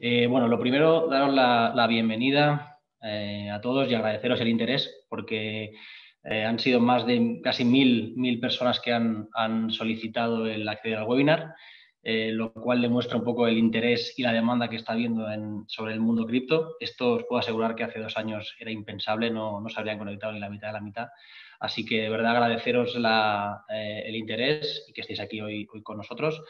Bueno, lo primero, daros la bienvenida a todos y agradeceros el interés, porque han sido más de casi mil personas que han solicitado el acceder al webinar, lo cual demuestra un poco el interés y la demanda que está habiendo sobre el mundo cripto. Esto os puedo asegurar que hace 2 años era impensable, no se habrían conectado ni la mitad de la mitad. Así que de verdad agradeceros el interés y que estéis aquí hoy con nosotros.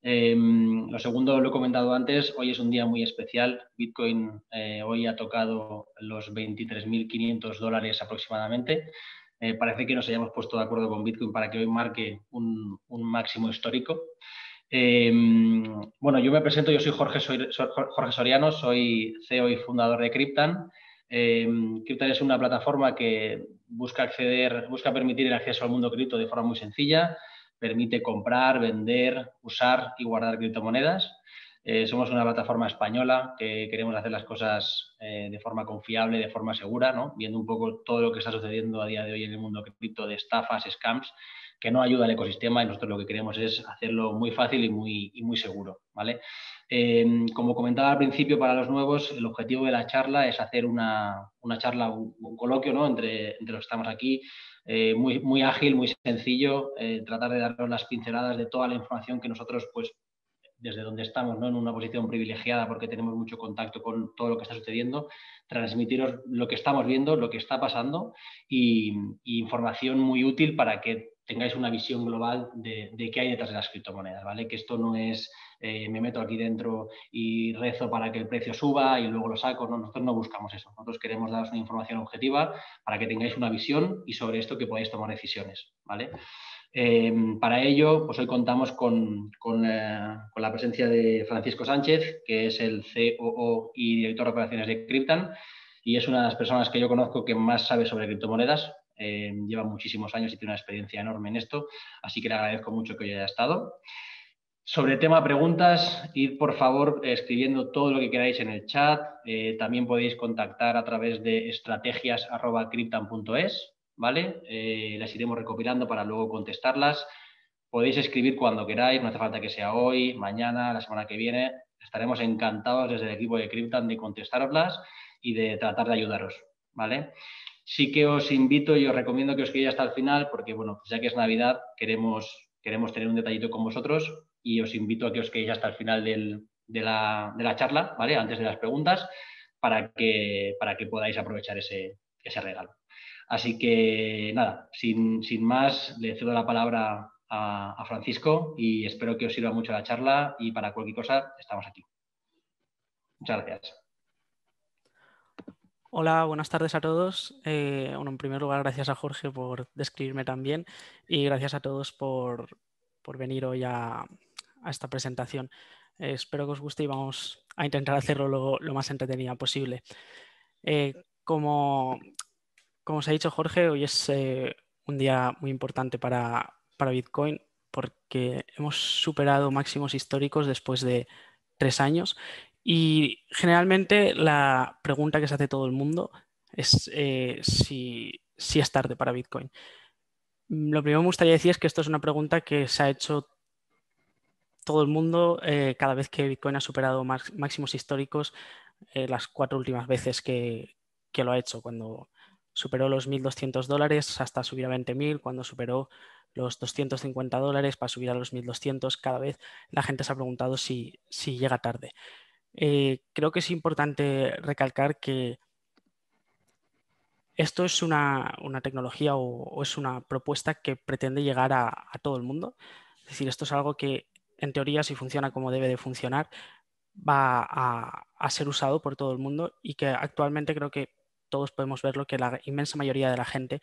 Lo segundo, lo he comentado antes, hoy es un día muy especial. Bitcoin hoy ha tocado los $23.500 aproximadamente. Parece que nos hayamos puesto de acuerdo con Bitcoin para que hoy marque un máximo histórico. Bueno, yo me presento, yo soy Jorge Soriano, soy CEO y fundador de Cryptan. Cryptan es una plataforma que busca permitir el acceso al mundo cripto de forma muy sencilla. Permite comprar, vender, usar y guardar criptomonedas. Somos una plataforma española que queremos hacer las cosas de forma confiable, de forma segura, ¿no? Viendo un poco todo lo que está sucediendo a día de hoy en el mundo cripto de estafas, scams, que no ayuda al ecosistema, y nosotros lo que queremos es hacerlo muy fácil y muy seguro, ¿vale? Como comentaba al principio, para los nuevos, el objetivo de la charla es hacer una charla, un coloquio, ¿no? entre los que estamos aquí, muy ágil, muy sencillo, tratar de daros las pinceladas de toda la información que nosotros, pues, desde donde estamos, ¿no? En una posición privilegiada porque tenemos mucho contacto con todo lo que está sucediendo, transmitiros lo que estamos viendo, lo que está pasando y información muy útil para que tengáis una visión global de qué hay detrás de las criptomonedas, ¿vale? Que esto no es me meto aquí dentro y rezo para que el precio suba y luego lo saco, no, nosotros no buscamos eso, nosotros queremos daros una información objetiva para que tengáis una visión y sobre esto que podáis tomar decisiones, ¿vale? Para ello, pues hoy contamos con la presencia de Francisco Sánchez, que es el COO y director de operaciones de Cryptan, y es una de las personas que yo conozco que más sabe sobre criptomonedas. Lleva muchísimos años y tiene una experiencia enorme en esto, así que le agradezco mucho que hoy haya estado. Sobre tema preguntas, id por favor escribiendo todo lo que queráis en el chat. También podéis contactar a través de estrategias@cryptan.es, ¿vale? Las iremos recopilando para luego contestarlas. Podéis escribir cuando queráis, no hace falta que sea hoy, mañana, la semana que viene. Estaremos encantados desde el equipo de Cryptan de contestaroslas y de tratar de ayudaros, ¿vale? Sí que os invito y os recomiendo que os quedéis hasta el final porque, bueno, ya que es Navidad, queremos tener un detallito con vosotros y os invito a que os quedéis hasta el final de la charla, ¿vale? Antes de las preguntas, para que podáis aprovechar ese regalo. Así que, nada, sin más, le cedo la palabra a Francisco y espero que os sirva mucho la charla y para cualquier cosa estamos aquí. Muchas gracias. Hola, buenas tardes a todos. Bueno, en primer lugar, gracias a Jorge por describirme tan bien y gracias a todos por venir hoy a esta presentación. Espero que os guste y vamos a intentar hacerlo lo más entretenida posible. Como os ha dicho Jorge, hoy es un día muy importante para Bitcoin porque hemos superado máximos históricos después de 3 años y generalmente la pregunta que se hace todo el mundo es si es tarde para Bitcoin. Lo primero que me gustaría decir es que esto es una pregunta que se ha hecho todo el mundo cada vez que Bitcoin ha superado máximos históricos, las 4 últimas veces que lo ha hecho, cuando superó los $1.200 hasta subir a 20.000, cuando superó los $250 para subir a los 1.200, cada vez la gente se ha preguntado si llega tarde. Creo que es importante recalcar que esto es una tecnología o es una propuesta que pretende llegar a todo el mundo. Es decir, esto es algo que en teoría, si funciona como debe de funcionar, va a ser usado por todo el mundo y que actualmente creo que todos podemos verlo, que la inmensa mayoría de la gente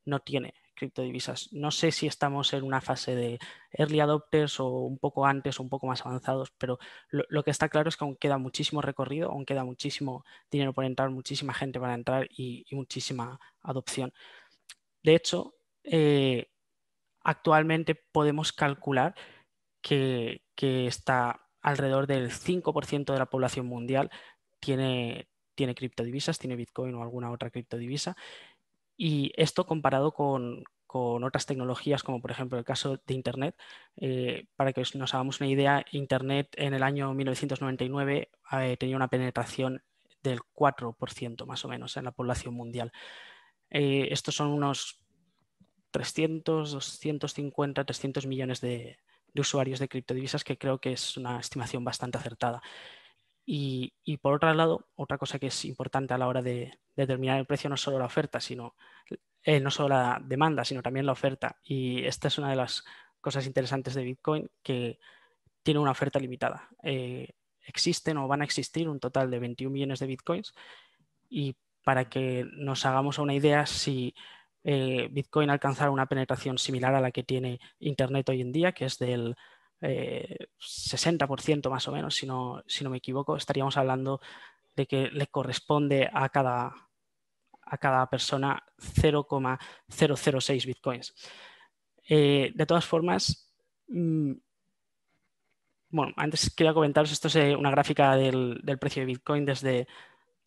no tiene criptodivisas. No sé si estamos en una fase de early adopters o un poco antes o un poco más avanzados, pero lo que está claro es que aún queda muchísimo recorrido, aún queda muchísimo dinero por entrar, muchísima gente para entrar y muchísima adopción. De hecho, actualmente podemos calcular que está alrededor del 5% de la población mundial tiene criptodivisas, tiene Bitcoin o alguna otra criptodivisa. Y esto comparado con con otras tecnologías, como por ejemplo el caso de Internet. Para que nos hagamos una idea, Internet en el año 1999 tenía una penetración del 4% más o menos en la población mundial. Estos son unos 300, 250, 300 millones de usuarios de criptodivisas, que creo que es una estimación bastante acertada. Y por otro lado, otra cosa que es importante a la hora de determinar el precio no es solo la oferta, no solo la demanda, sino también la oferta. Y esta es una de las cosas interesantes de Bitcoin, que tiene una oferta limitada. Existen o van a existir un total de 21 millones de Bitcoins, y para que nos hagamos una idea, si Bitcoin alcanzara una penetración similar a la que tiene Internet hoy en día, que es del 60% más o menos, si no me equivoco, estaríamos hablando de que le corresponde a cada persona 0,006 Bitcoins. De todas formas, bueno, antes quería comentaros, esto es una gráfica del precio de Bitcoin desde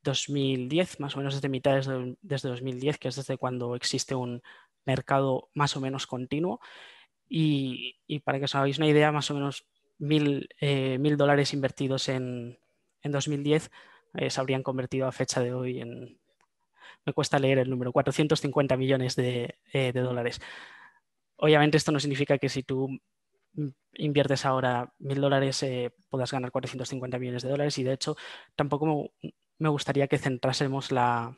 2010, más o menos desde 2010, que es desde cuando existe un mercado más o menos continuo. Y para que os hagáis una idea, más o menos $1.000 invertidos en 2010 se habrían convertido a fecha de hoy en, me cuesta leer el número, 450 millones de dólares. Obviamente esto no significa que si tú inviertes ahora $1.000 puedas ganar 450 millones de dólares, y de hecho tampoco me gustaría que centrásemos la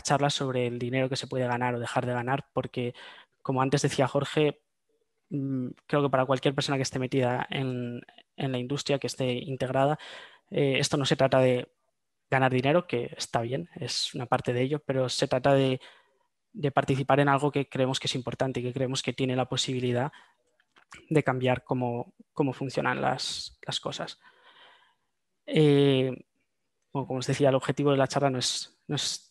charla sobre el dinero que se puede ganar o dejar de ganar, porque como antes decía Jorge, creo que para cualquier persona que esté metida en la industria, que esté integrada, esto no se trata de ganar dinero, que está bien, es una parte de ello, pero se trata de participar en algo que creemos que es importante y que creemos que tiene la posibilidad de cambiar cómo funcionan las cosas. Bueno, como os decía, el objetivo de la charla no es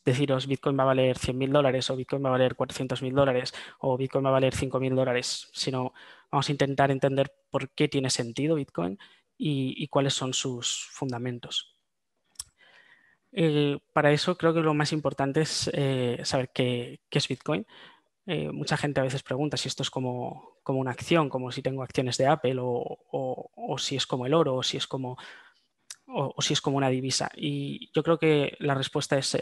deciros Bitcoin va a valer $100.000 o Bitcoin va a valer $400.000 o Bitcoin va a valer $5.000, sino vamos a intentar entender por qué tiene sentido Bitcoin y cuáles son sus fundamentos. Para eso creo que lo más importante es saber qué es Bitcoin. Mucha gente a veces pregunta si esto es como una acción, como si tengo acciones de Apple, o si es como el oro, o si es como una divisa. Y yo creo que la respuesta es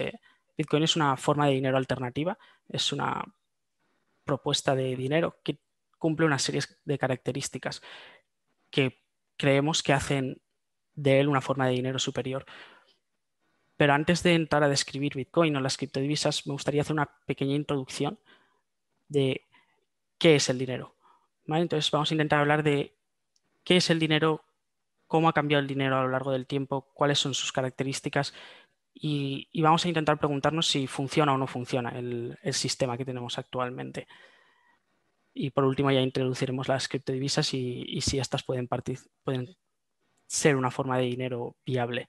Bitcoin es una forma de dinero alternativa, es una propuesta de dinero que cumple una serie de características que creemos que hacen de él una forma de dinero superior. Pero antes de entrar a describir Bitcoin o las criptodivisas, me gustaría hacer una pequeña introducción de qué es el dinero. ¿Vale? Entonces vamos a intentar hablar de qué es el dinero, cómo ha cambiado el dinero a lo largo del tiempo, cuáles son sus características, y vamos a intentar preguntarnos si funciona o no funciona el sistema que tenemos actualmente. Y por último ya introduciremos las criptodivisas y si estas pueden ser una forma de dinero viable.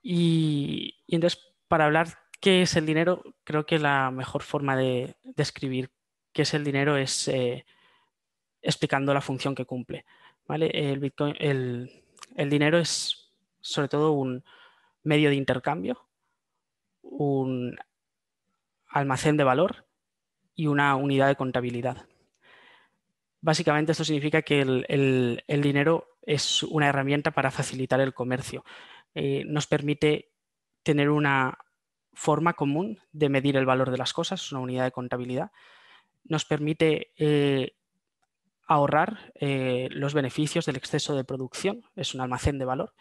Y entonces, para hablar qué es el dinero, creo que la mejor forma de describir qué es el dinero es explicando la función que cumple. ¿Vale? El dinero es sobre todo un medio de intercambio, un almacén de valor y una unidad de contabilidad. Básicamente esto significa que el dinero es una herramienta para facilitar el comercio. Nos permite tener una forma común de medir el valor de las cosas, una unidad de contabilidad. Nos permite ahorrar los beneficios del exceso de producción, es un almacén de valor,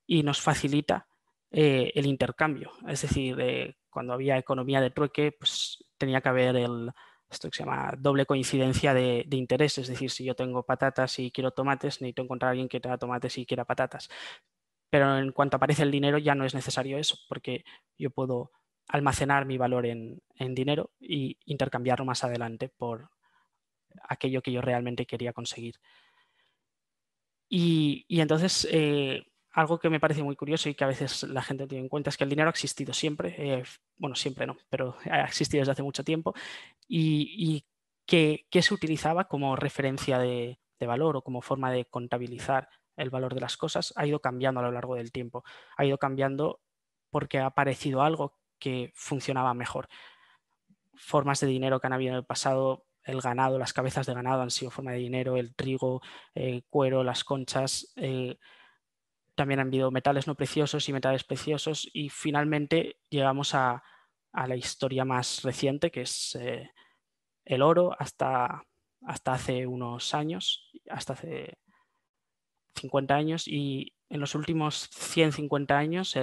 y nos facilita el intercambio. Es decir, cuando había economía de trueque, pues tenía que haber esto que se llama doble coincidencia de interés. Es decir, si yo tengo patatas y quiero tomates, necesito encontrar a alguien que tenga tomates y quiera patatas. Pero en cuanto aparece el dinero ya no es necesario eso, porque yo puedo almacenar mi valor en dinero y intercambiarlo más adelante por aquello que yo realmente quería conseguir. Y entonces, algo que me parece muy curioso y que a veces la gente no tiene en cuenta es que el dinero ha existido siempre, bueno, siempre no, pero ha existido desde hace mucho tiempo, y que se utilizaba como referencia de valor o como forma de contabilizar el valor de las cosas ha ido cambiando a lo largo del tiempo. Ha ido cambiando porque ha aparecido algo que funcionaba mejor. formas de dinero que han habido en el pasado. El ganado, las cabezas de ganado han sido forma de dinero, el trigo, cuero, las conchas. También han habido metales no preciosos y metales preciosos. Y finalmente llegamos a la historia más reciente, que es el oro, hasta hace unos años, hasta hace 50 años. Y en los últimos 150 años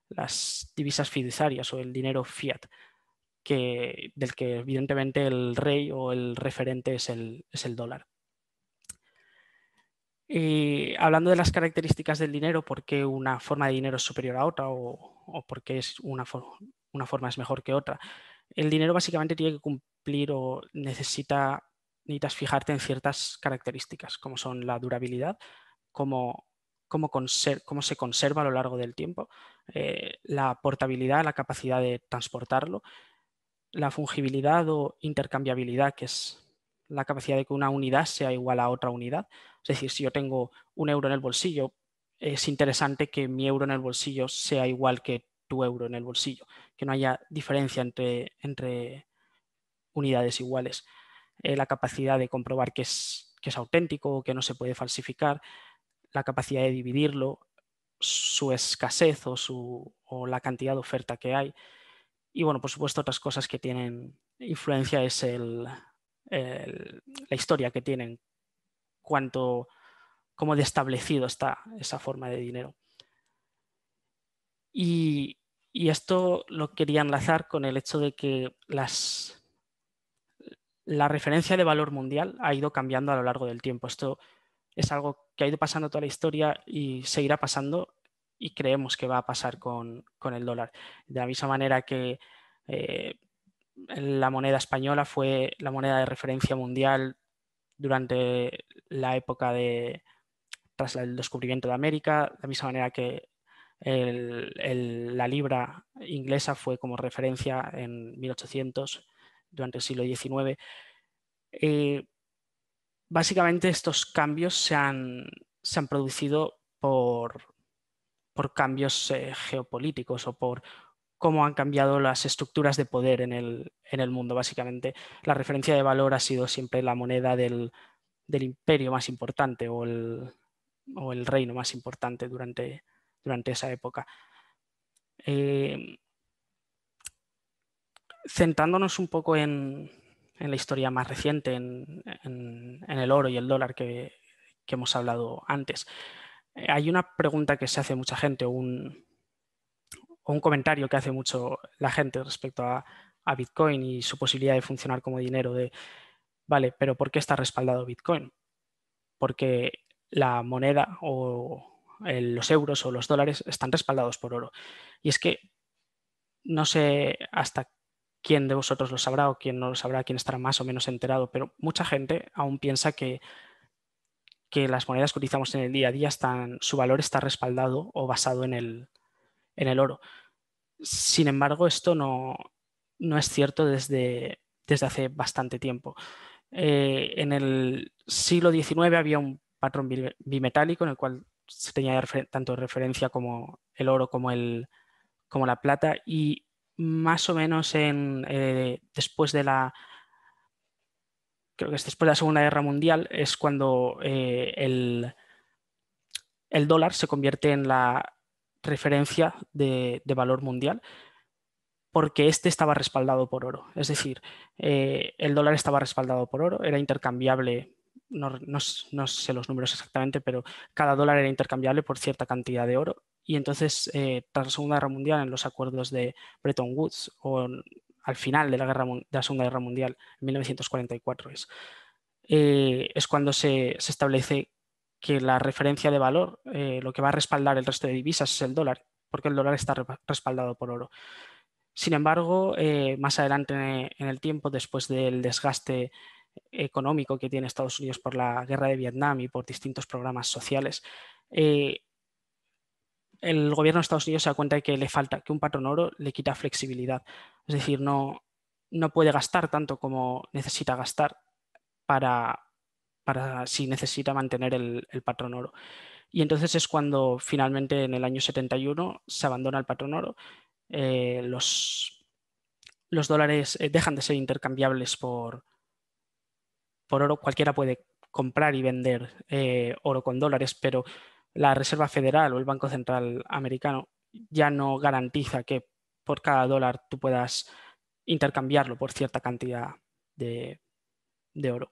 las divisas fiduciarias o el dinero fiat, del que evidentemente el rey o el referente es el dólar. Y hablando de las características del dinero, ¿por qué una forma de dinero es superior a otra o por qué una forma es mejor que otra? El dinero básicamente tiene que cumplir o necesitas fijarte en ciertas características, como son la durabilidad, cómo se conserva a lo largo del tiempo, la portabilidad, la capacidad de transportarlo, la fungibilidad o intercambiabilidad, que es la capacidad de que una unidad sea igual a otra unidad. Es decir, si yo tengo un euro en el bolsillo, es interesante que mi euro en el bolsillo sea igual que tu euro en el bolsillo, que no haya diferencia entre unidades iguales. La capacidad de comprobar que es auténtico o que no se puede falsificar, la capacidad de dividirlo, su escasez o la cantidad de oferta que hay. Y bueno, por supuesto, otras cosas que tienen influencia es la historia que tienen, cómo de establecido está esa forma de dinero. Y esto lo quería enlazar con el hecho de que la referencia de valor mundial ha ido cambiando a lo largo del tiempo. Esto es algo que ha ido pasando toda la historia y seguirá pasando, y creemos que va a pasar con el dólar. De la misma manera que la moneda española fue la moneda de referencia mundial durante la época tras el descubrimiento de América, de la misma manera que la libra inglesa fue como referencia en 1800, durante el siglo XIX. Básicamente estos cambios se han producido por cambios geopolíticos o por cómo han cambiado las estructuras de poder en el mundo. Básicamente, la referencia de valor ha sido siempre la moneda del imperio más importante o el reino más importante durante esa época. Centrándonos un poco en la historia más reciente, en el oro y el dólar que hemos hablado antes, hay una pregunta que se hace mucha gente o un comentario que hace mucho la gente respecto a Bitcoin y su posibilidad de funcionar como dinero vale, pero ¿por qué está respaldado Bitcoin? Porque la moneda o los euros o los dólares están respaldados por oro. Y es que no sé hasta quién de vosotros lo sabrá o quién no lo sabrá, quién estará más o menos enterado, pero mucha gente aún piensa que las monedas que utilizamos en el día a día su valor está respaldado o basado en el oro. Sin embargo, esto no es cierto desde hace bastante tiempo. En el siglo XIX había un patrón bimetálico en el cual se tenía tanto referencia como el oro como la plata, y más o menos después de creo que es después de la Segunda Guerra Mundial es cuando el dólar se convierte en la referencia de valor mundial, porque este estaba respaldado por oro. Es decir, el dólar estaba respaldado por oro, era intercambiable, no sé los números exactamente, pero cada dólar era intercambiable por cierta cantidad de oro. Y entonces, tras la Segunda Guerra Mundial, en los acuerdos de Bretton Woods, o al final de la Segunda Guerra Mundial, en 1944, es cuando se establece que la referencia de valor, lo que va a respaldar el resto de divisas, es el dólar, porque el dólar está respaldado por oro. Sin embargo, más adelante en el tiempo, después del desgaste económico que tiene Estados Unidos por la guerra de Vietnam y por distintos programas sociales, el gobierno de Estados Unidos se da cuenta de que le falta, que un patrón oro le quita flexibilidad. Es decir, no puede gastar tanto como necesita gastar para si necesita mantener el patrón oro. Y entonces es cuando finalmente en el año 71 se abandona el patrón oro. los dólares dejan de ser intercambiables por oro. Cualquiera puede comprar y vender oro con dólares, pero la Reserva Federal o el Banco Central americano ya no garantiza que por cada dólar tú puedas intercambiarlo por cierta cantidad de, de oro.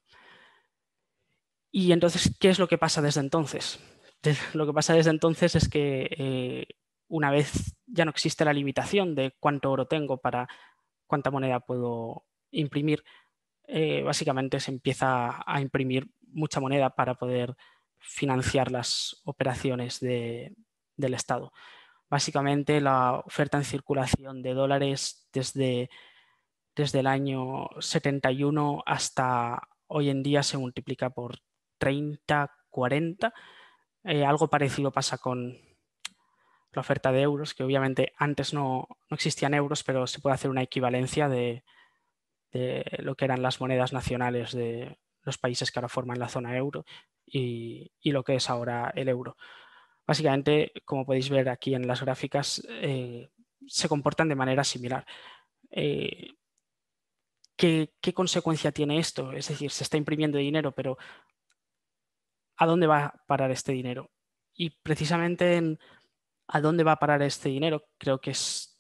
Y entonces, ¿qué es lo que pasa desde entonces? Lo que pasa desde entonces es que una vez ya no existe la limitación de cuánto oro tengo para cuánta moneda puedo imprimir, básicamente se empieza a imprimir mucha moneda para poder financiar las operaciones del Estado. Básicamente la oferta en circulación de dólares desde el año 71 hasta hoy en día se multiplica por 30, 40. Algo parecido pasa con la oferta de euros, que obviamente antes no existían euros, pero se puede hacer una equivalencia de lo que eran las monedas nacionales de los países que ahora forman la zona euro y lo que es ahora el euro. Básicamente, como podéis ver aquí en las gráficas, se comportan de manera similar. Eh, ¿qué consecuencia tiene esto? Es decir, se está imprimiendo dinero, pero ¿a dónde va a parar este dinero? Y precisamente en a dónde va a parar este dinero, creo que es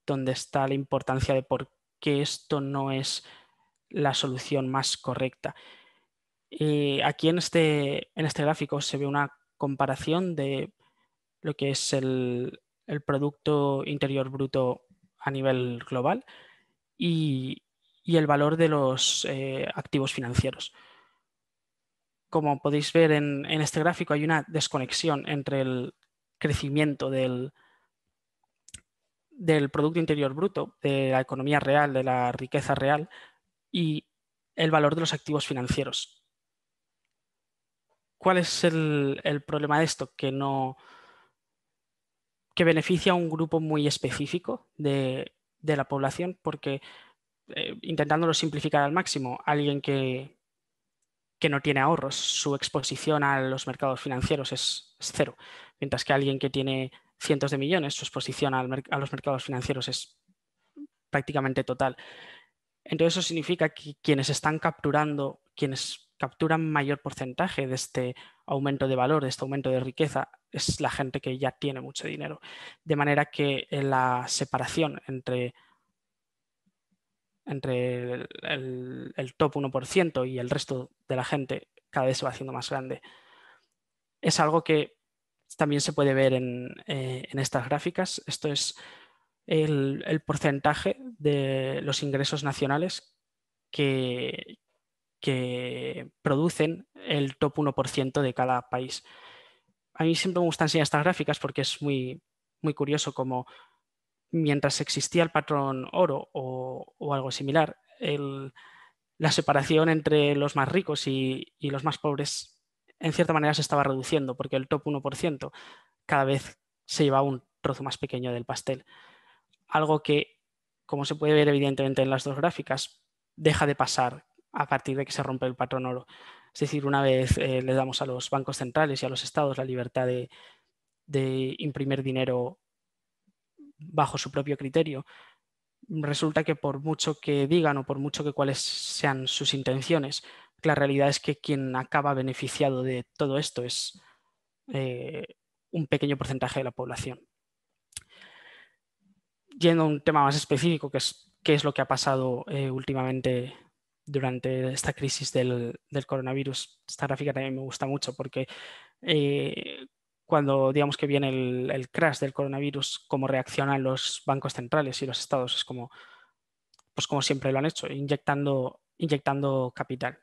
donde está la importancia de por qué esto no es la solución más correcta. Aquí en este gráfico se ve una comparación de lo que es el Producto Interior Bruto a nivel global y, y el valor de los activos financieros. Como podéis ver en este gráfico, hay una desconexión entre el crecimiento del Producto Interior Bruto, de la economía real, de la riqueza real y el valor de los activos financieros. ¿Cuál es el problema de esto? Que beneficia a un grupo muy específico de la población porque intentándolo simplificar al máximo, alguien que no tiene ahorros, su exposición a los mercados financieros es cero, mientras que alguien que tiene cientos de millones, su exposición a los mercados financieros es prácticamente total. Entonces eso significa que quienes capturan mayor porcentaje de este aumento de valor, de este aumento de riqueza, es la gente que ya tiene mucho dinero. De manera que la separación entre el top 1% y el resto de la gente cada vez se va haciendo más grande. Es algo que también se puede ver en estas gráficas. Esto es el porcentaje de los ingresos nacionales que, que producen el top 1% de cada país. A mí siempre me gusta enseñar estas gráficas porque es muy curioso como mientras existía el patrón oro o algo similar, la separación entre los más ricos y los más pobres en cierta manera se estaba reduciendo porque el top 1% cada vez se llevaba un trozo más pequeño del pastel. Algo que, como se puede ver evidentemente en las dos gráficas, deja de pasar a partir de que se rompe el patrón oro. Es decir, una vez le damos a los bancos centrales y a los estados la libertad de imprimir dinero bajo su propio criterio, resulta que por mucho que digan o por mucho que cuáles sean sus intenciones, la realidad es que quien acaba beneficiado de todo esto es eh, un pequeño porcentaje de la población. Yendo a un tema más específico, que es qué es lo que ha pasado últimamente durante esta crisis del coronavirus. Esta gráfica también me gusta mucho porque cuando digamos que viene el crash del coronavirus, cómo reaccionan los bancos centrales y los estados, es como, pues como siempre lo han hecho, inyectando capital.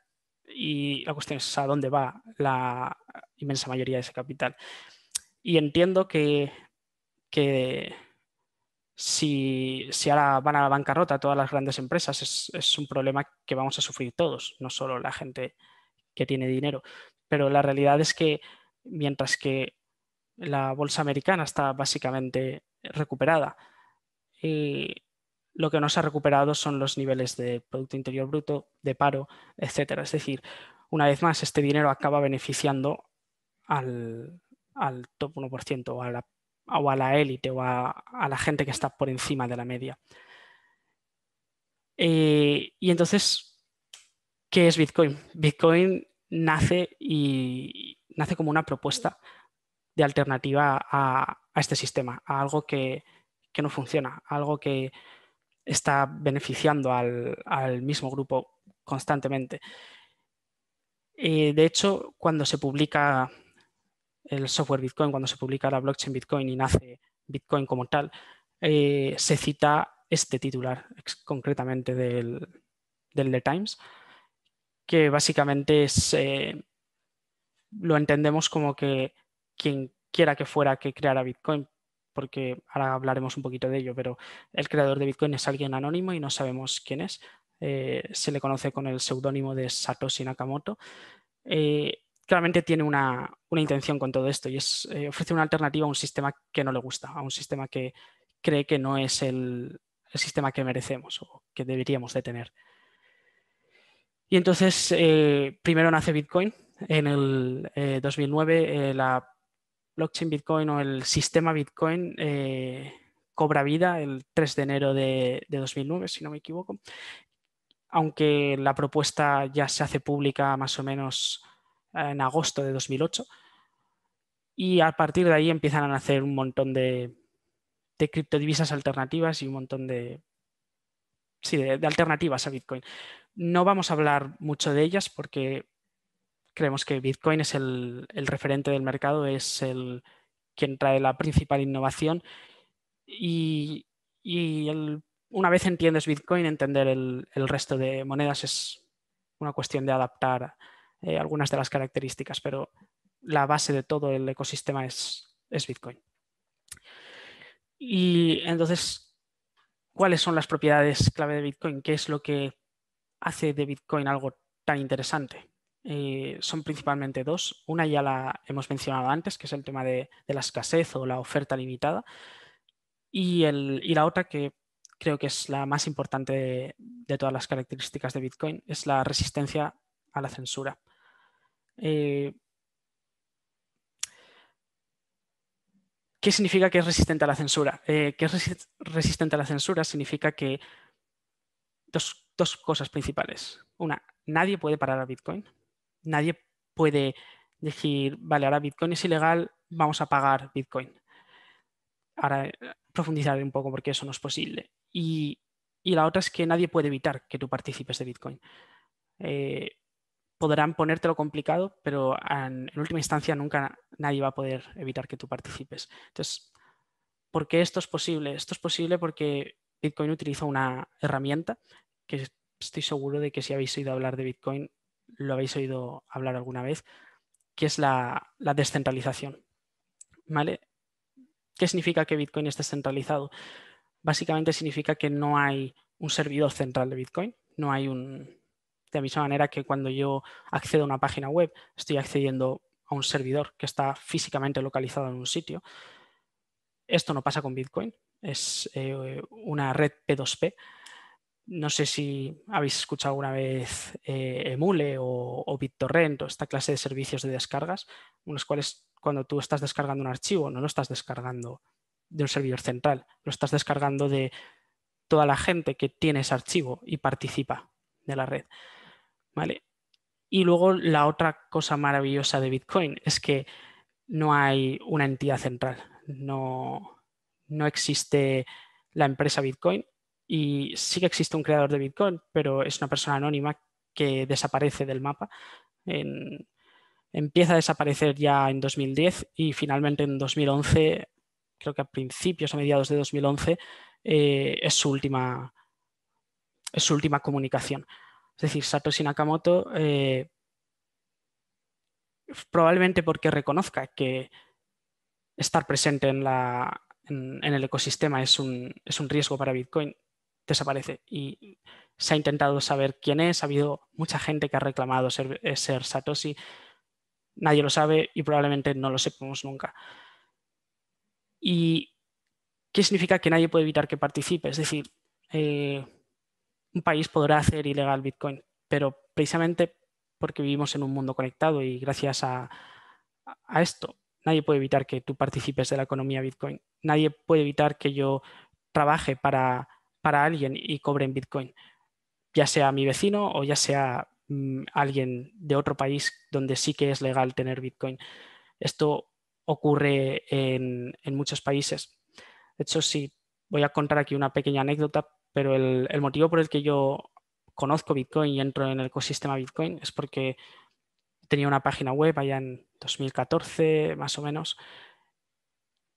Y la cuestión es a dónde va la inmensa mayoría de ese capital. Y entiendo que si ahora van a la bancarrota todas las grandes empresas, es un problema que vamos a sufrir todos, no solo la gente que tiene dinero. Pero la realidad es que mientras que la bolsa americana está básicamente recuperada, y lo que no se ha recuperado son los niveles de Producto Interior Bruto, de paro, etcétera. Es decir, una vez más, este dinero acaba beneficiando al, al top 1% o a la élite o a la gente que está por encima de la media. Y entonces, ¿qué es Bitcoin? Bitcoin nace como una propuesta de alternativa a este sistema, a algo que no funciona, a algo que está beneficiando al mismo grupo constantemente. De hecho, cuando se publica el software Bitcoin, cuando se publica la blockchain Bitcoin y nace Bitcoin como tal, se cita este titular concretamente del The Times, que básicamente lo entendemos como que quien quiera que fuera que creara Bitcoin, porque ahora hablaremos un poquito de ello, pero el creador de Bitcoin es alguien anónimo y no sabemos quién es. Se le conoce con el seudónimo de Satoshi Nakamoto. Claramente tiene una intención con todo esto y ofrece una alternativa a un sistema que no le gusta, a un sistema que cree que no es el sistema que merecemos o que deberíamos de tener. Y entonces, primero nace Bitcoin. En el 2009, la blockchain Bitcoin o el sistema Bitcoin cobra vida el 3 de enero de 2009, si no me equivoco. Aunque la propuesta ya se hace pública más o menos en agosto de 2008. Y a partir de ahí empiezan a nacer un montón de criptodivisas alternativas y un montón de alternativas a Bitcoin. No vamos a hablar mucho de ellas porque creemos que Bitcoin es el referente del mercado, es quien trae la principal innovación y una vez entiendes Bitcoin, entender el resto de monedas es una cuestión de adaptar algunas de las características, pero la base de todo el ecosistema es Bitcoin. Y entonces, ¿cuáles son las propiedades clave de Bitcoin? ¿Qué es lo que hace de Bitcoin algo tan interesante? Son principalmente dos. Una ya la hemos mencionado antes, que es el tema de la escasez o la oferta limitada. Y la otra, que creo que es la más importante de todas las características de Bitcoin, es la resistencia a la censura. ¿Qué significa que es resistente a la censura? Que es resistente a la censura significa que dos cosas principales. Una, nadie puede parar a Bitcoin. Nadie puede decir, vale, ahora Bitcoin es ilegal, vamos a pagar Bitcoin. Ahora profundizaré un poco porque eso no es posible. Y la otra es que nadie puede evitar que tú participes de Bitcoin. Podrán ponértelo complicado, pero en última instancia nunca nadie va a poder evitar que tú participes. Entonces, ¿por qué esto es posible? Esto es posible porque Bitcoin utiliza una herramienta que estoy seguro de que si habéis oído hablar de Bitcoin, lo habéis oído hablar alguna vez, que es la descentralización. ¿Vale? ¿Qué significa que Bitcoin es descentralizado? Básicamente significa que no hay un servidor central de Bitcoin, no hay de la misma manera que cuando yo accedo a una página web, estoy accediendo a un servidor que está físicamente localizado en un sitio. Esto no pasa con Bitcoin, es una red P2P. No sé si habéis escuchado alguna vez Emule o BitTorrent o esta clase de servicios de descargas, en los cuales cuando tú estás descargando un archivo, no lo estás descargando de un servidor central, lo estás descargando de toda la gente que tiene ese archivo y participa de la red. ¿Vale? Y luego la otra cosa maravillosa de Bitcoin es que no hay una entidad central, no existe la empresa Bitcoin y sí que existe un creador de Bitcoin, pero es una persona anónima que desaparece del mapa. Empieza a desaparecer ya en 2010 y finalmente en 2011, creo que a principios o mediados de 2011, es su última comunicación. Es decir, Satoshi Nakamoto, probablemente porque reconozca que estar presente en el ecosistema es un riesgo para Bitcoin, desaparece. Y se ha intentado saber quién es, ha habido mucha gente que ha reclamado ser Satoshi, nadie lo sabe y probablemente no lo sepamos nunca. ¿Y qué significa que nadie puede evitar que participe? Es decir, un país podrá hacer ilegal Bitcoin, pero precisamente porque vivimos en un mundo conectado y gracias a esto, nadie puede evitar que tú participes de la economía Bitcoin. Nadie puede evitar que yo trabaje para alguien y cobre en Bitcoin. ya sea mi vecino o ya sea alguien de otro país donde sí que es legal tener Bitcoin. Esto ocurre en muchos países. De hecho, sí, voy a contar aquí una pequeña anécdota, pero el motivo por el que yo conozco Bitcoin y entro en el ecosistema Bitcoin es porque tenía una página web allá en 2014, más o menos,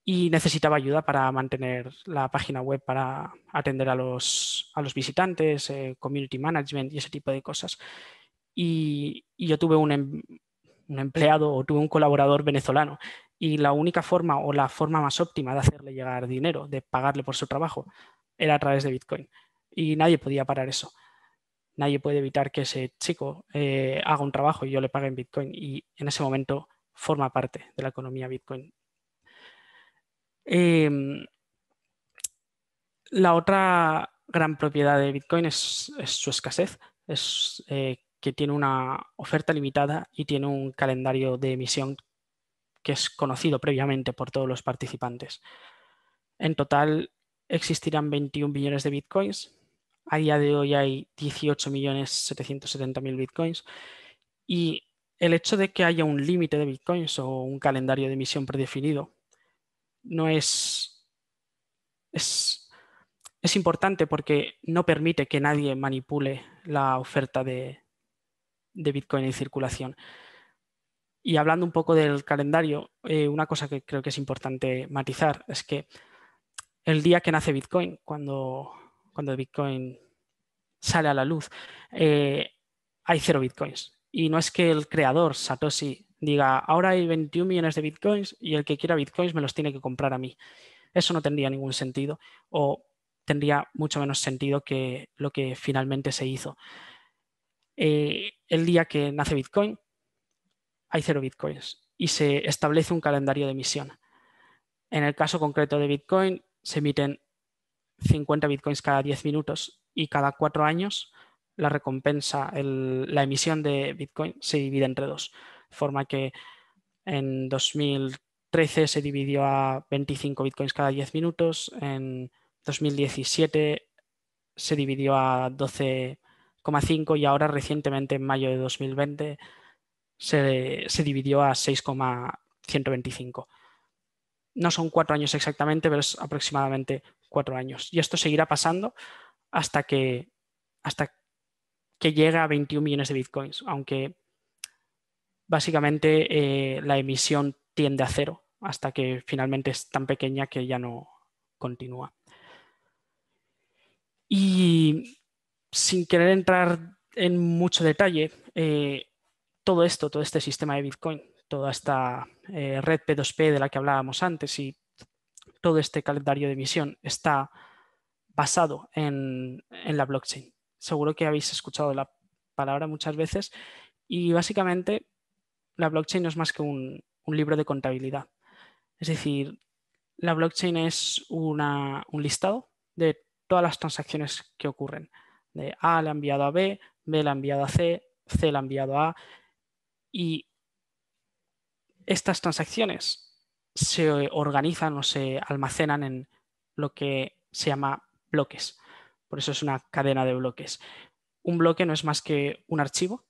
y necesitaba ayuda para mantener la página web, para atender a los visitantes, community management y ese tipo de cosas. Y yo tuve un empleado o tuve un colaborador venezolano y la única forma o la forma más óptima de hacerle llegar dinero, de pagarle por su trabajo, era a través de Bitcoin. Y nadie podía parar eso. Nadie puede evitar que ese chico haga un trabajo y yo le pague en Bitcoin. Y en ese momento forma parte de la economía Bitcoin. Em, la otra gran propiedad de Bitcoin es su escasez. Es que tiene una oferta limitada y tiene un calendario de emisión que es conocido previamente por todos los participantes. En total existirán 21 millones de bitcoins. A día de hoy hay 18.770.000 bitcoins. Y el hecho de que haya un límite de bitcoins o un calendario de emisión predefinido no es, es importante porque no permite que nadie manipule la oferta de bitcoin en circulación. Y hablando un poco del calendario, una cosa que creo que es importante matizar es que el día que nace Bitcoin, cuando Bitcoin sale a la luz, eh, hay 0 Bitcoins. Y no es que el creador, Satoshi, diga, ahora hay 21 millones de Bitcoins y el que quiera Bitcoins me los tiene que comprar a mí. Eso no tendría ningún sentido o tendría mucho menos sentido que lo que finalmente se hizo. El día que nace Bitcoin, hay 0 Bitcoins y se establece un calendario de emisión. En el caso concreto de Bitcoin, se emiten 50 bitcoins cada 10 minutos y cada 4 años la recompensa, la emisión de Bitcoin se divide entre dos. De forma que en 2013 se dividió a 25 bitcoins cada 10 minutos, en 2017 se dividió a 12,5 y ahora recientemente en mayo de 2020 se dividió a 6,125. No son 4 años exactamente, pero es aproximadamente 4 años. Y esto seguirá pasando hasta hasta que llegue a 21 millones de bitcoins, aunque básicamente la emisión tiende a cero hasta que finalmente es tan pequeña que ya no continúa. Y sin querer entrar en mucho detalle, todo este sistema de Bitcoin, toda esta red P2P de la que hablábamos antes y todo este calendario de emisión está basado en la blockchain. Seguro que habéis escuchado la palabra muchas veces y básicamente la blockchain no es más que un libro de contabilidad. Es decir, la blockchain es un listado de todas las transacciones que ocurren. De A le ha enviado a B, B le ha enviado a C, C le ha enviado a A y estas transacciones se organizan o se almacenan en lo que se llama bloques. Por eso es una cadena de bloques. Un bloque no es más que un archivo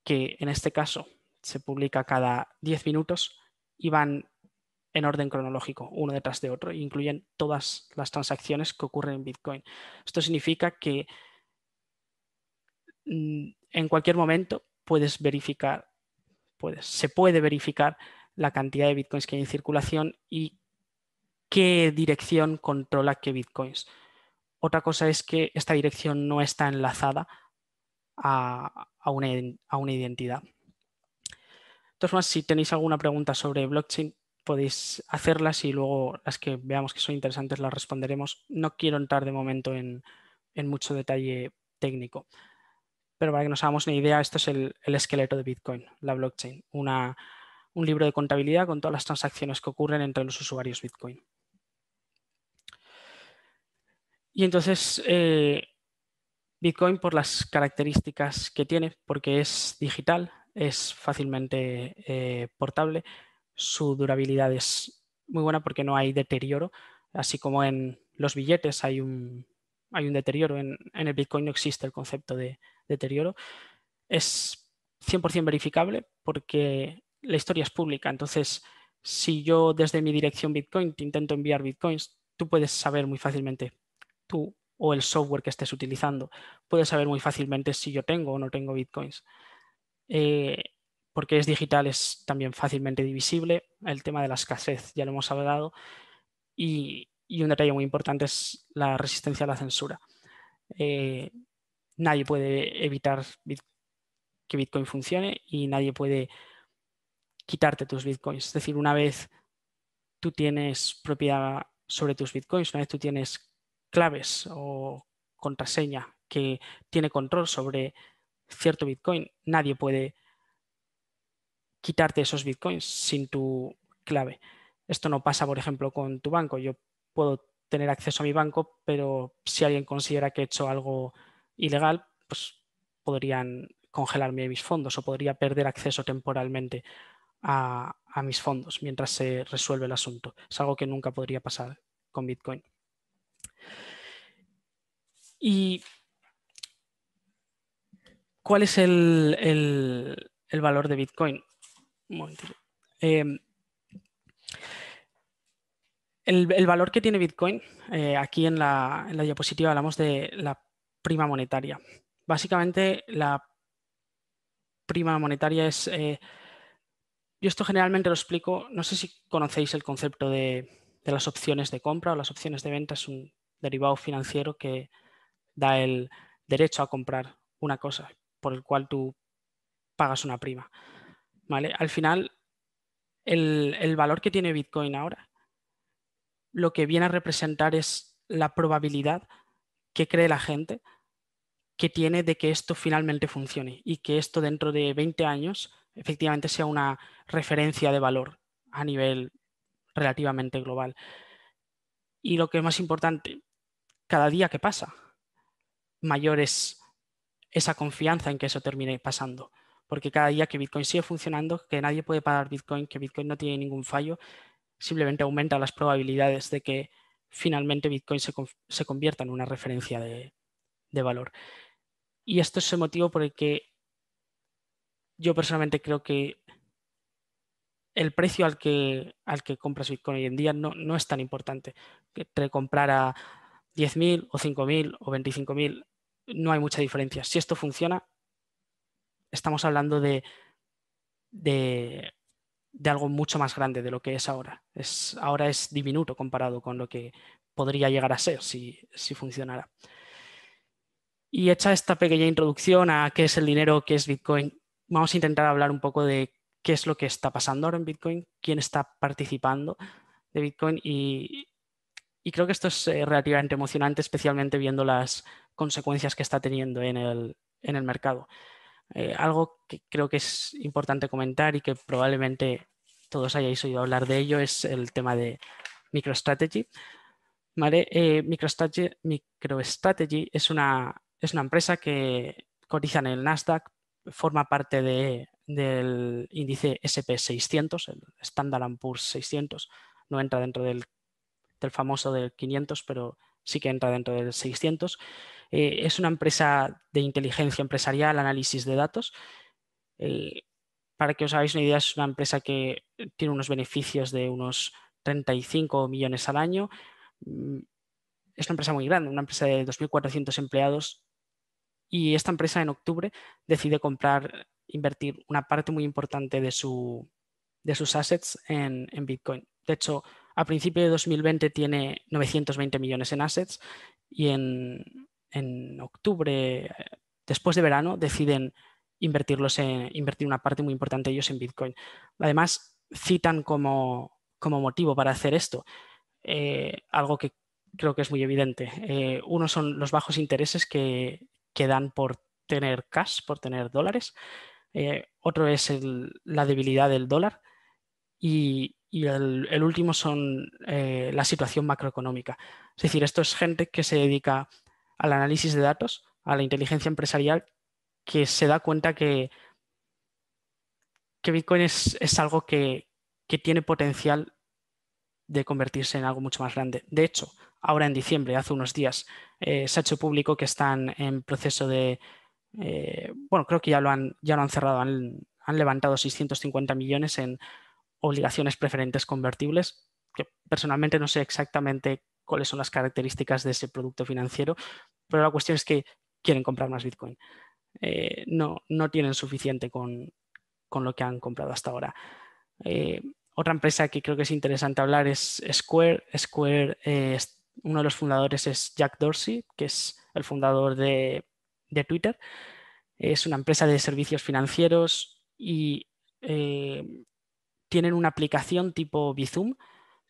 que en este caso se publica cada 10 minutos y van en orden cronológico, uno detrás de otro, e incluyen todas las transacciones que ocurren en Bitcoin. Esto significa que en cualquier momento se puede verificar la cantidad de Bitcoins que hay en circulación y qué dirección controla qué Bitcoins. Otra cosa es que esta dirección no está enlazada a una identidad. De todas formas, si tenéis alguna pregunta sobre blockchain, podéis hacerlas y luego las que veamos que son interesantes las responderemos. No quiero entrar de momento en mucho detalle técnico, pero para que nos hagamos una idea, esto es el esqueleto de Bitcoin, la blockchain, un libro de contabilidad con todas las transacciones que ocurren entre los usuarios Bitcoin. Y entonces, Bitcoin, por las características que tiene, porque es digital, es fácilmente portable, su durabilidad es muy buena porque no hay deterioro, así como en los billetes hay un hay un deterioro. En el Bitcoin no existe el concepto de deterioro. Es 100% verificable porque la historia es pública. Entonces, si yo desde mi dirección Bitcoin te intento enviar Bitcoins, tú puedes saber muy fácilmente, tú o el software que estés utilizando, puedes saber muy fácilmente si yo tengo o no tengo Bitcoins. Eh, porque es digital, es también fácilmente divisible. El tema de la escasez ya lo hemos hablado. Y un detalle muy importante es la resistencia a la censura. Eh, Nadie puede evitar que Bitcoin funcione y nadie puede quitarte tus Bitcoins. Es decir, una vez tú tienes propiedad sobre tus Bitcoins, una vez tú tienes claves o contraseña que tiene control sobre cierto Bitcoin, nadie puede quitarte esos Bitcoins sin tu clave. Esto no pasa, por ejemplo, con tu banco. Yo puedo tener acceso a mi banco, pero si alguien considera que he hecho algo ilegal, pues podrían congelarme mis fondos o podría perder acceso temporalmente a mis fondos mientras se resuelve el asunto. Es algo que nunca podría pasar con Bitcoin. ¿Y cuál es el valor de Bitcoin? Un momentito. El valor que tiene Bitcoin, aquí en la diapositiva hablamos de la prima monetaria. Básicamente, la prima monetaria es... yo esto generalmente lo explico, no sé si conocéis el concepto de las opciones de compra o las opciones de venta. Es un derivado financiero que da el derecho a comprar una cosa por el cual tú pagas una prima. ¿Vale? Al final, el valor que tiene Bitcoin ahora, lo que viene a representar es la probabilidad que cree la gente que tiene de que esto finalmente funcione y que esto dentro de 20 años efectivamente sea una referencia de valor a nivel relativamente global. Y lo que es más importante, cada día que pasa, mayor es esa confianza en que eso termine pasando. Porque cada día que Bitcoin sigue funcionando, que nadie puede parar Bitcoin, que Bitcoin no tiene ningún fallo, simplemente aumenta las probabilidades de que finalmente Bitcoin se convierta en una referencia de valor. Y esto es el motivo por el que yo personalmente creo que el precio al que compras Bitcoin hoy en día no es tan importante. Que te comprar a 10.000 o 5.000 o 25.000, no hay mucha diferencia. Si esto funciona, estamos hablando de, de algo mucho más grande de lo que es ahora. Ahora es diminuto comparado con lo que podría llegar a ser si funcionara. Y hecha esta pequeña introducción a qué es el dinero, qué es Bitcoin, vamos a intentar hablar un poco de qué es lo que está pasando ahora en Bitcoin, quién está participando de Bitcoin y creo que esto es relativamente emocionante, especialmente viendo las consecuencias que está teniendo en el mercado. Algo que creo que es importante comentar y que probablemente todos hayáis oído hablar de ello es el tema de MicroStrategy. ¿Vale? MicroStrategy es una empresa que cotiza en el Nasdaq, forma parte del índice SP 600, el Standard & Poor's 600. No entra dentro del famoso del 500, pero sí que entra dentro del 600. Es una empresa de inteligencia empresarial, análisis de datos. Eh, para que os hagáis una idea, es una empresa que tiene unos beneficios de unos 35 millones al año. Es una empresa muy grande, una empresa de 2.400 empleados. Y esta empresa en octubre decide invertir una parte muy importante de sus assets en Bitcoin. De hecho, a principio de 2020 tiene 920 millones en assets y en octubre, después de verano, deciden invertir una parte muy importante de ellos en Bitcoin. Además, citan como motivo para hacer esto algo que creo que es muy evidente. Uno son los bajos intereses que dan por tener cash, por tener dólares. Otro es la debilidad del dólar y el último son la situación macroeconómica. Es decir, esto es gente que se dedica al análisis de datos, a la inteligencia empresarial, que se da cuenta que Bitcoin es algo que tiene potencial de convertirse en algo mucho más grande. De hecho, ahora en diciembre, hace unos días, se ha hecho público que están en proceso de, bueno, creo que ya lo han cerrado, han levantado 650 millones en obligaciones preferentes convertibles, que personalmente no sé exactamente cuáles son las características de ese producto financiero, pero la cuestión es que quieren comprar más Bitcoin. No tienen suficiente con lo que han comprado hasta ahora. Eh, Otra empresa que creo que es interesante hablar es Square. Square, uno de los fundadores es Jack Dorsey, que es el fundador de Twitter. Es una empresa de servicios financieros y tienen una aplicación tipo Bizum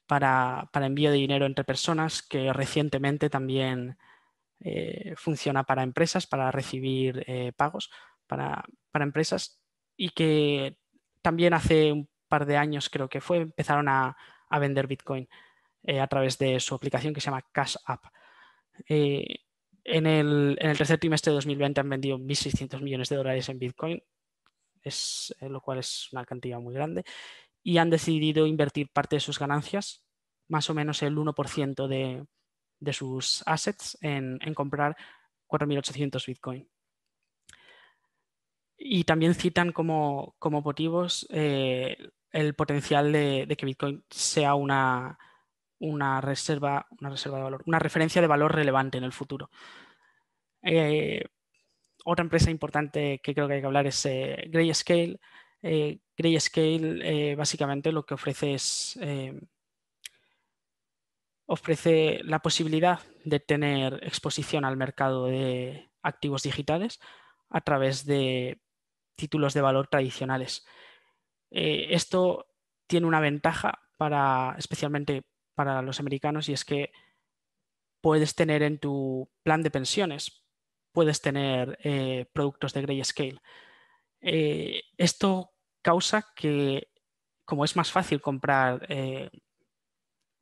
para envío de dinero entre personas que recientemente también funciona para empresas, para recibir pagos para empresas y que también hace un par de años creo que fue, empezaron a vender Bitcoin a través de su aplicación que se llama Cash App. Eh, en el tercer trimestre de 2020 han vendido 1.600 millones de dólares en Bitcoin, lo cual es una cantidad muy grande, y han decidido invertir parte de sus ganancias, más o menos el 1% de sus assets, en comprar 4.800 Bitcoin. Y también citan como motivos el potencial de que Bitcoin sea una reserva de valor, una referencia de valor relevante en el futuro. Otra empresa importante que creo que hay que hablar es Grayscale. Grayscale básicamente lo que ofrece es ofrece la posibilidad de tener exposición al mercado de activos digitales a través de títulos de valor tradicionales. Esto tiene una ventaja especialmente para los americanos, y es que puedes tener en tu plan de pensiones, puedes tener productos de Grayscale. Esto causa que, como es más fácil comprar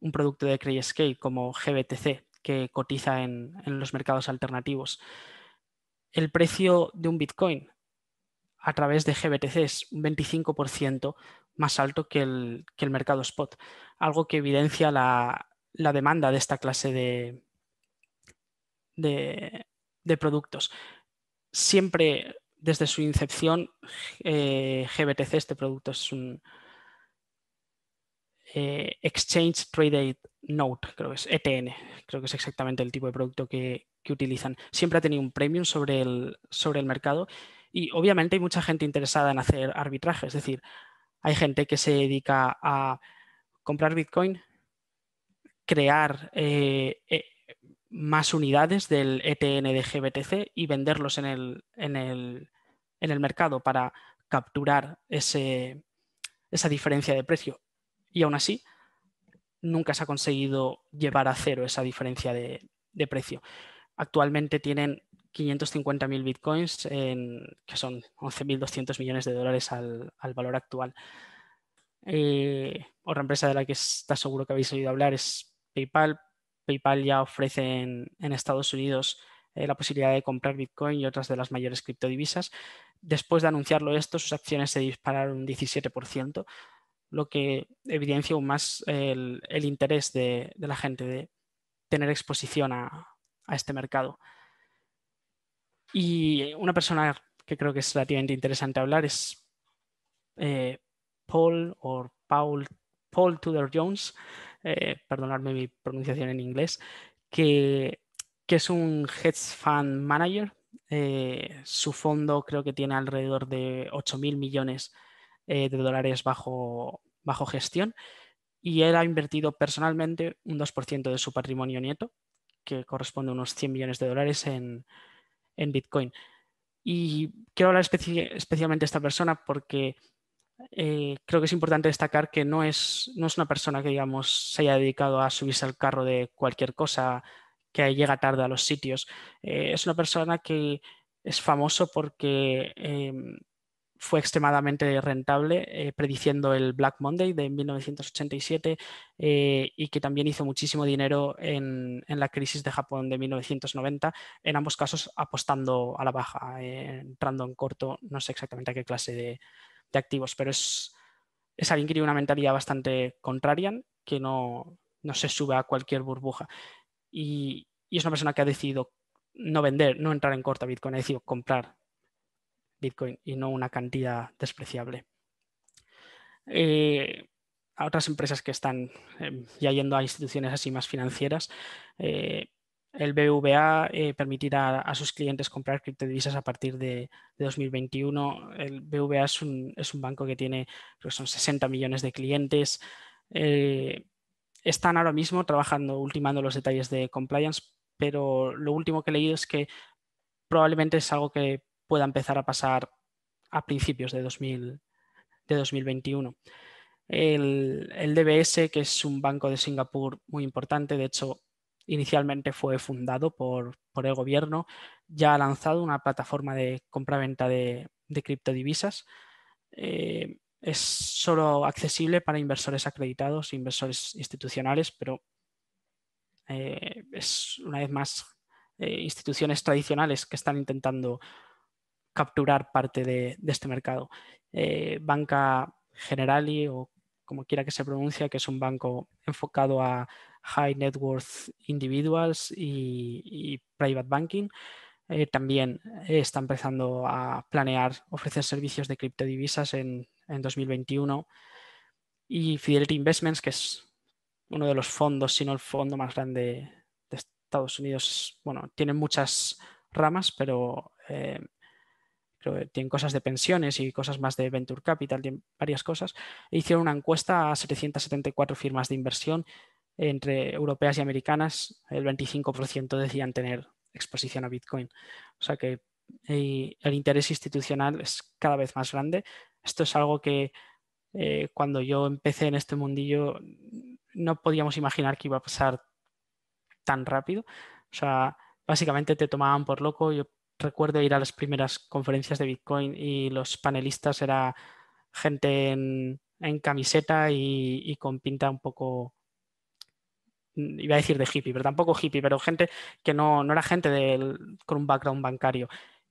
un producto de Grayscale como GBTC, que cotiza en los mercados alternativos, el precio de un Bitcoin a través de GBTC es un 25% más alto que el mercado spot, algo que evidencia la demanda de esta clase de productos. Siempre desde su incepción, GBTC, este producto es un Exchange Traded Note, creo que es ETN, creo que es exactamente el tipo de producto que utilizan. Siempre ha tenido un premium sobre el mercado, y obviamente hay mucha gente interesada en hacer arbitraje, es decir, hay gente que se dedica a comprar Bitcoin, crear más unidades del ETN de GBTC y venderlos en el mercado para capturar esa diferencia de precio. Y aún así, nunca se ha conseguido llevar a cero esa diferencia de precio. Actualmente tienen 550.000 bitcoins, que son 11.200 millones de dólares al valor actual. Otra empresa de la que está seguro que habéis oído hablar es PayPal. PayPal ya ofrece en Estados Unidos la posibilidad de comprar Bitcoin y otras de las mayores criptodivisas. Después de anunciarlo esto, sus acciones se dispararon un 17%, lo que evidencia aún más el interés de la gente de tener exposición a este mercado. Y una persona que creo que es relativamente interesante hablar es Paul Tudor Jones, perdonadme mi pronunciación en inglés, que es un hedge fund manager. Su fondo creo que tiene alrededor de 8.000 millones de dólares bajo gestión, y él ha invertido personalmente un 2% de su patrimonio neto, que corresponde a unos 100 millones de dólares en Bitcoin. Y quiero hablar especialmente de esta persona porque creo que es importante destacar que no es una persona que, digamos, se haya dedicado a subirse al carro de cualquier cosa, que llega tarde a los sitios. Es una persona que es famoso porque fue extremadamente rentable prediciendo el Black Monday de 1987, y que también hizo muchísimo dinero en la crisis de Japón de 1990, en ambos casos apostando a la baja, entrando en corto, no sé exactamente a qué clase de activos, pero es alguien que tiene una mentalidad bastante contrarian que no se sube a cualquier burbuja. Y es una persona que ha decidido no vender, no entrar en corta Bitcoin, ha decidido comprar Bitcoin y no una cantidad despreciable. A otras empresas que están ya yendo a instituciones así más financieras, el BBVA permitirá a sus clientes comprar criptodivisas a partir de 2021. El BBVA es un banco que tiene, creo que son 60 millones de clientes. Están ahora mismo trabajando, ultimando los detalles de compliance, pero lo último que he leído es que probablemente es algo que pueda empezar a pasar a principios de 2021. El DBS, que es un banco de Singapur muy importante, de hecho, inicialmente fue fundado por el gobierno, ya ha lanzado una plataforma de compra-venta de criptodivisas. Es solo accesible para inversores acreditados, inversores institucionales, pero es una vez más instituciones tradicionales que están intentando capturar parte de este mercado. Banca Generali, o como quiera que se pronuncie, que es un banco enfocado a high net worth individuals y private banking, también está empezando a planear ofrecer servicios de criptodivisas en 2021. Y Fidelity Investments, que es uno de los fondos, si no el fondo más grande de Estados Unidos. Bueno, tiene muchas ramas, pero creo que tienen cosas de pensiones y cosas más de venture capital, tienen varias cosas. E hicieron una encuesta a 774 firmas de inversión entre europeas y americanas. El 25% decían tener exposición a Bitcoin. O sea que el interés institucional es cada vez más grande. Esto es algo que cuando yo empecé en este mundillo no podíamos imaginar que iba a pasar tan rápido. O sea, básicamente te tomaban por loco. Yo recuerdo ir a las primeras conferencias de Bitcoin y los panelistas era gente en camiseta y con pinta un poco, iba a decir de hippie, pero tampoco hippie, pero gente que no era gente con un background bancario.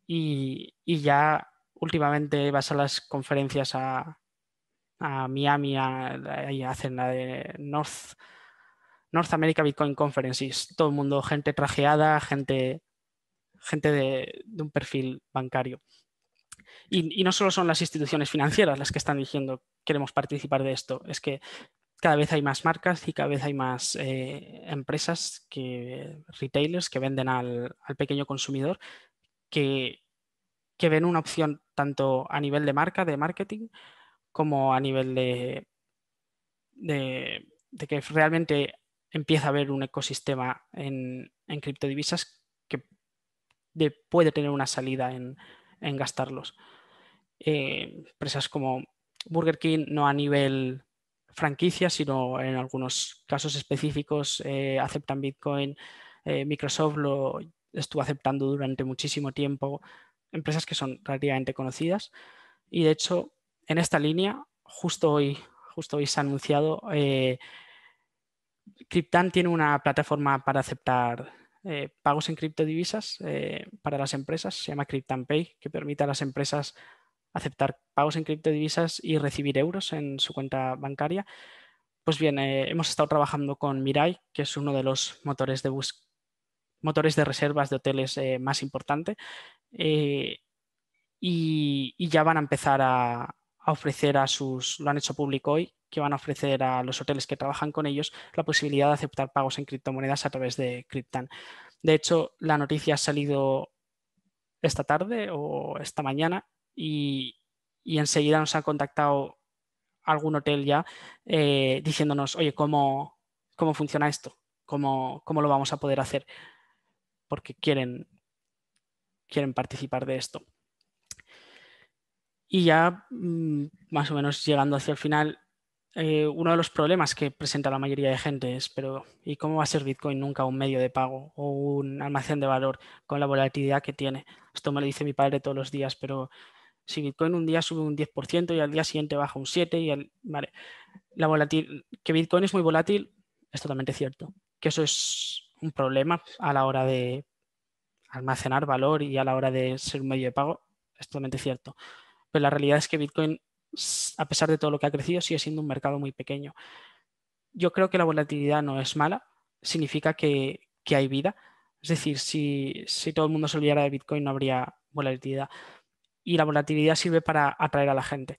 Y ya últimamente vas a las conferencias a Miami, ahí hacen la de North America Bitcoin Conferences, todo el mundo, gente trajeada, gente de un perfil bancario. Y no solo son las instituciones financieras las que están diciendo queremos participar de esto, es que cada vez hay más marcas y cada vez hay más empresas, retailers, que venden al pequeño consumidor, que ven una opción tanto a nivel de marca, de marketing, como a nivel de que realmente empieza a haber un ecosistema en criptodivisas que puede tener una salida en gastarlos. Empresas como Burger King, no a nivel franquicia, sino en algunos casos específicos, aceptan Bitcoin. Microsoft lo estuvo aceptando durante muchísimo tiempo. Empresas que son relativamente conocidas. Y de hecho, en esta línea, justo hoy se ha anunciado, Cryptan tiene una plataforma para aceptar pagos en criptodivisas para las empresas, se llama Cryptan Pay, que permite a las empresas aceptar pagos en criptodivisas y recibir euros en su cuenta bancaria. Pues bien, hemos estado trabajando con Mirai, que es uno de los motores de reservas de hoteles más importante, y ya van a empezar a ofrecer lo han hecho público hoy, que van a ofrecer a los hoteles que trabajan con ellos la posibilidad de aceptar pagos en criptomonedas a través de Cryptan. De hecho, la noticia ha salido esta tarde o esta mañana y enseguida nos ha contactado algún hotel ya diciéndonos, oye, ¿cómo funciona esto? ¿Cómo lo vamos a poder hacer? Porque quieren participar de esto. Y ya más o menos llegando hacia el final, uno de los problemas que presenta la mayoría de gente es, pero ¿y cómo va a ser Bitcoin nunca un medio de pago o un almacén de valor con la volatilidad que tiene? Esto me lo dice mi padre todos los días, pero si Bitcoin un día sube un 10% y al día siguiente baja un 7%, vale, que Bitcoin es muy volátil es totalmente cierto. Que eso es un problema a la hora de almacenar valor y a la hora de ser un medio de pago es totalmente cierto. Pero la realidad es que Bitcoin, a pesar de todo lo que ha crecido, sigue siendo un mercado muy pequeño. yo creo que la volatilidad no es mala, significa que hay vida. Es decir, si todo el mundo se olvidara de Bitcoin no habría volatilidad. Y la volatilidad sirve para atraer a la gente.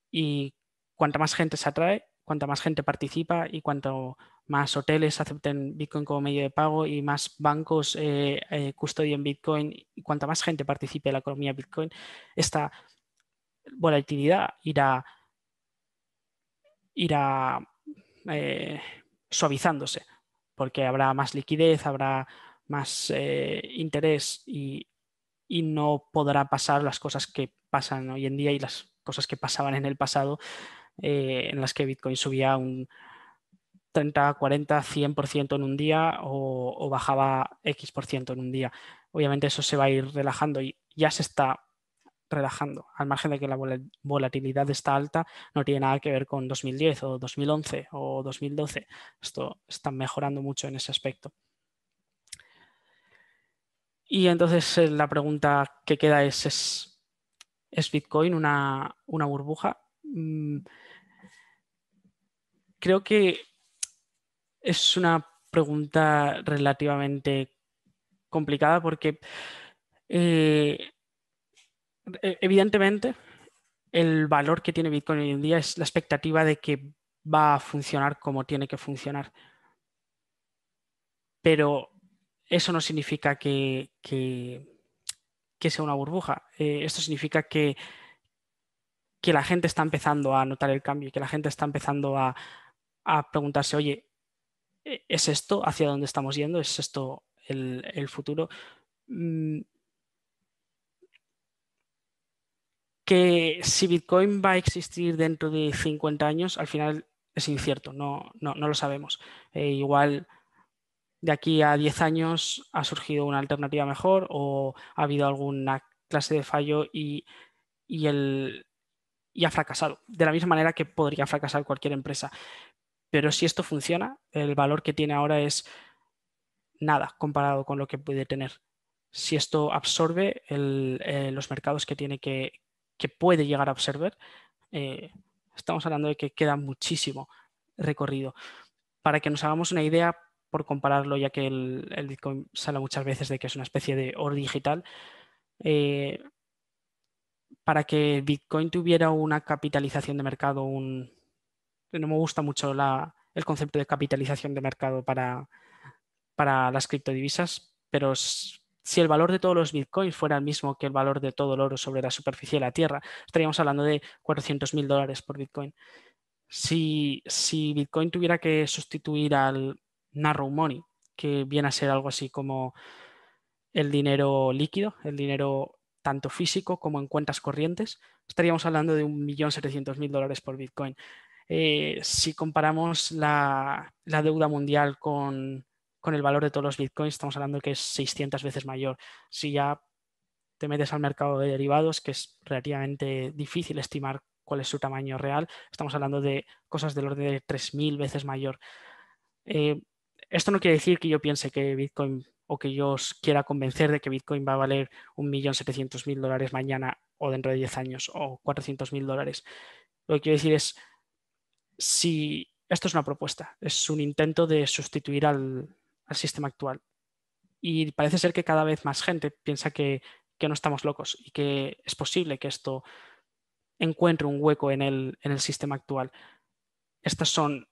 Y cuanta más gente se atrae, cuanta más gente participa y cuanto más hoteles acepten Bitcoin como medio de pago y más bancos custodien Bitcoin y cuanta más gente participe en la economía Bitcoin, esta volatilidad irá eh, suavizándose porque habrá más liquidez, habrá más interés y no podrá pasar las cosas que pasan hoy en día y las cosas que pasaban en el pasado, en las que Bitcoin subía un 30, 40, 100% en un día o bajaba X% en un día. Obviamente eso se va a ir relajando y ya se está relajando. Al margen de que la volatilidad está alta, no tiene nada que ver con 2010 o 2011 o 2012. Esto está mejorando mucho en ese aspecto. Y entonces la pregunta que queda ¿es Bitcoin una burbuja? Creo que es una pregunta relativamente complicada porque eh, evidentemente el valor que tiene Bitcoin hoy en día es la expectativa de que va a funcionar como tiene que funcionar. Pero eso no significa que sea una burbuja. Esto significa que la gente está empezando a notar el cambio y que la gente está empezando a preguntarse, oye, ¿es esto hacia dónde estamos yendo? ¿Es esto el futuro? Mm, Que si Bitcoin va a existir dentro de 50 años, al final es incierto, no lo sabemos. Igual de aquí a 10 años ha surgido una alternativa mejor o ha habido alguna clase de fallo y, el, y ha fracasado, de la misma manera que podría fracasar cualquier empresa. Pero si esto funciona, el valor que tiene ahora es nada comparado con lo que puede tener. Si esto absorbe los mercados que tiene que puede llegar a absorber, eh, estamos hablando de que queda muchísimo recorrido. Para que nos hagamos una idea, por compararlo, ya que el Bitcoin se habla muchas veces de que es una especie de oro digital, eh, para que Bitcoin tuviera una capitalización de mercado, no me gusta mucho el concepto de capitalización de mercado para las criptodivisas, pero si el valor de todos los bitcoins fuera el mismo que el valor de todo el oro sobre la superficie de la Tierra, estaríamos hablando de $400.000 por bitcoin. Si Bitcoin tuviera que sustituir al narrow money, que viene a ser algo así como el dinero líquido, el dinero tanto físico como en cuentas corrientes, estaríamos hablando de $1.700.000 por Bitcoin. Si comparamos la deuda mundial con el valor de todos los Bitcoins, estamos hablando que es 600 veces mayor. Si ya te metes al mercado de derivados, que es relativamente difícil estimar cuál es su tamaño real, estamos hablando de cosas del orden de 3.000 veces mayor. Eh, Esto no quiere decir que yo piense que Bitcoin o que yo os quiera convencer de que Bitcoin va a valer $1.700.000 mañana o dentro de 10 años o $400.000. Lo que quiero decir es, si esto es una propuesta, es un intento de sustituir al sistema actual. Y parece ser que cada vez más gente piensa que no estamos locos y que es posible que esto encuentre un hueco en el sistema actual. Estos son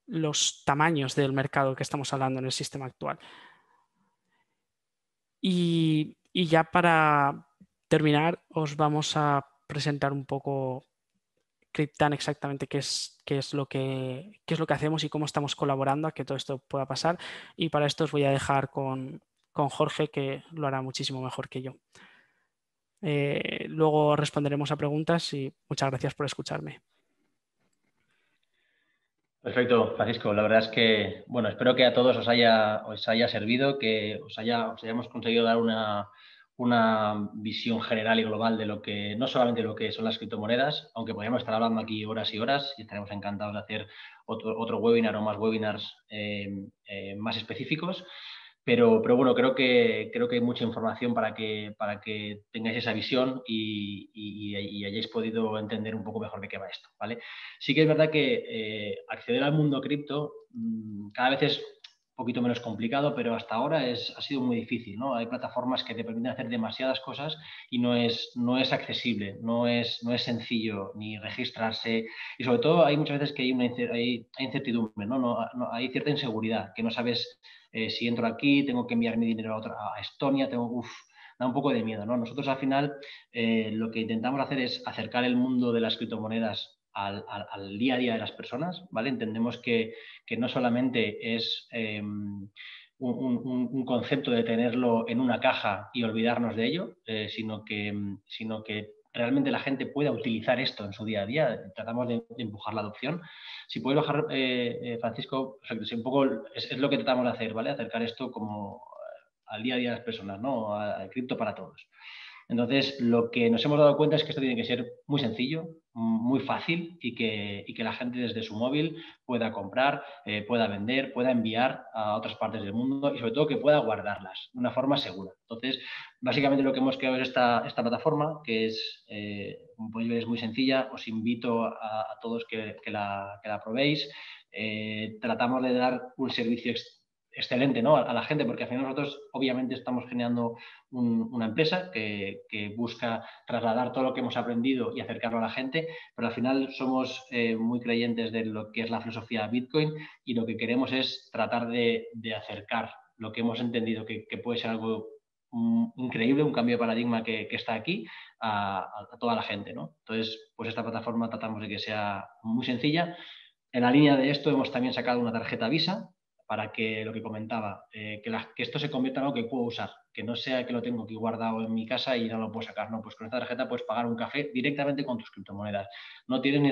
los tamaños del mercado que estamos hablando en el sistema actual. Y ya para terminar, os vamos a presentar un poco Cryptan exactamente qué es lo que hacemos y cómo estamos colaborando a que todo esto pueda pasar. Y para esto os voy a dejar con Jorge, que lo hará muchísimo mejor que yo. Luego responderemos a preguntas y muchas gracias por escucharme. Perfecto, Francisco. La verdad es que, bueno, espero que a todos os haya servido, que os hayamos conseguido dar una visión general y global de lo que, no solamente lo que son las criptomonedas, aunque podríamos estar hablando aquí horas y horas y estaremos encantados de hacer otro webinar o más webinars más específicos. pero bueno, creo que hay mucha información para que tengáis esa visión y hayáis podido entender un poco mejor de qué va esto, ¿vale? Sí que es verdad que acceder al mundo cripto cada vez es un poquito menos complicado, pero hasta ahora ha sido muy difícil, ¿no? Hay plataformas que te permiten hacer demasiadas cosas y no es accesible, no es sencillo ni registrarse y sobre todo hay muchas veces que hay incertidumbre, ¿no? Hay cierta inseguridad, que no sabes si entro aquí, tengo que enviar mi dinero a Estonia, da un poco de miedo, ¿no? Nosotros al final lo que intentamos hacer es acercar el mundo de las criptomonedas al día a día de las personas, ¿vale? Entendemos que no solamente es un concepto de tenerlo en una caja y olvidarnos de ello, sino que realmente la gente pueda utilizar esto en su día a día. Tratamos de empujar la adopción. Si puedes bajar, Francisco, un poco es lo que tratamos de hacer, ¿vale? Acercar esto como al día a día de las personas, ¿no? Al cripto para todos. Entonces, lo que nos hemos dado cuenta es que esto tiene que ser muy sencillo, muy fácil y que la gente desde su móvil pueda comprar, pueda vender, pueda enviar a otras partes del mundo y sobre todo que pueda guardarlas de una forma segura. Entonces, básicamente lo que hemos creado es esta plataforma que es, como podéis ver, es muy sencilla. Os invito a todos que la probéis. Tratamos de dar un servicio excelente, ¿no? A la gente, porque al final nosotros obviamente estamos generando una empresa que busca trasladar todo lo que hemos aprendido y acercarlo a la gente, pero al final somos muy creyentes de lo que es la filosofía Bitcoin y lo que queremos es tratar de acercar lo que hemos entendido que puede ser algo increíble, un cambio de paradigma que está aquí a toda la gente, ¿no? Entonces, pues esta plataforma tratamos de que sea muy sencilla. En la línea de esto hemos también sacado una tarjeta Visa para que lo que comentaba, que esto se convierta en algo que puedo usar, que no sea que lo tengo aquí guardado en mi casa y no lo puedo sacar. No, pues con esta tarjeta puedes pagar un café directamente con tus criptomonedas. No tienes ni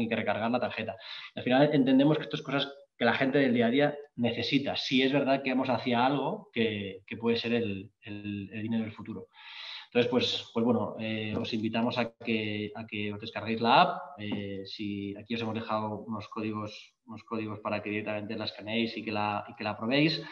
que recargar la tarjeta. Al final entendemos que esto es cosas que la gente del día a día necesita. Si es verdad que vamos hacia algo que puede ser el dinero del futuro. Entonces, pues bueno, os invitamos a que os descarguéis la app. Si aquí os hemos dejado unos códigos para que directamente la escaneéis y que la probéis.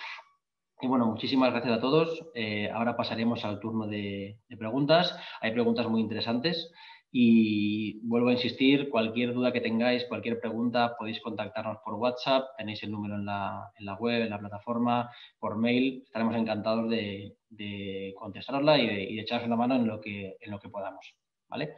Y bueno, muchísimas gracias a todos. Ahora pasaremos al turno de preguntas. Hay preguntas muy interesantes y vuelvo a insistir, cualquier duda que tengáis, cualquier pregunta, podéis contactarnos por WhatsApp, tenéis el número en la web, en la plataforma, por mail. Estaremos encantados de contestarosla y de echaros una mano en lo que podamos. ¿Vale?